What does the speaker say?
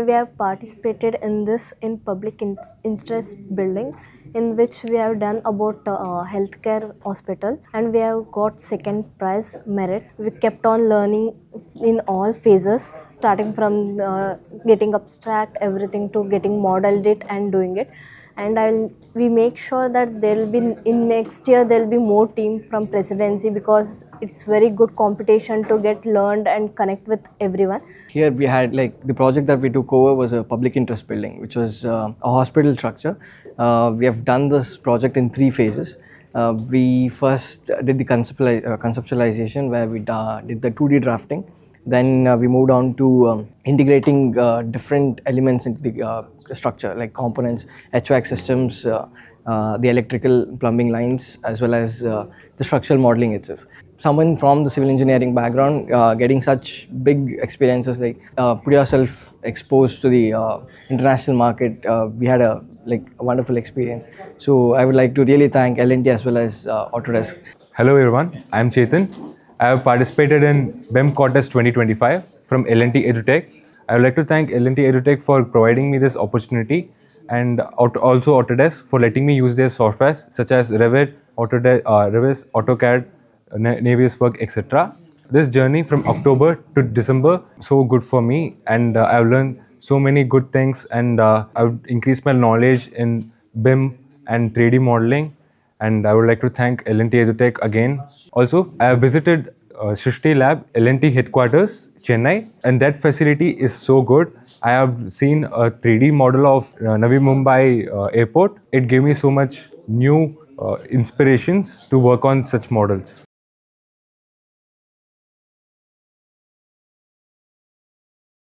and we have participated in this in public interest building, in which we have done about healthcare hospital, and we have got second prize merit. We kept on learning in all phases, starting from getting abstract everything to getting modeled it and doing it. And we make sure that there will be in next year there will be more team from presidency, because it's very good competition to get learned and connect with everyone. Here we had the project that we took over was a public interest building, which was a hospital structure. We have done this project in 3 phases. We first did the conceptualization, where we did the 2D drafting. Then we moved on to integrating different elements into the structure, like components, HVAC systems, the electrical plumbing lines, as well as the structural modeling itself. Someone from the civil engineering background getting such big experiences, put yourself exposed to the international market, we had a wonderful experience. So I would like to really thank L&T as well as Autodesk. Hello everyone, I am Chetan. I have participated in BIM Contest 2025 from L&T EduTech. I would like to thank L&T EduTech for providing me this opportunity, and also Autodesk for letting me use their softwares such as Revit, Revit, AutoCAD, Navious Work, etc. This journey from October to December so good for me, and I've learned so many good things, and I've increased my knowledge in BIM and 3D modeling. And I would like to thank L&T EduTech again. Also, I have visited Shrishti Lab, L&T headquarters, Chennai, and that facility is so good. I have seen a 3D model of Navi Mumbai airport. It gave me so much new inspirations to work on such models.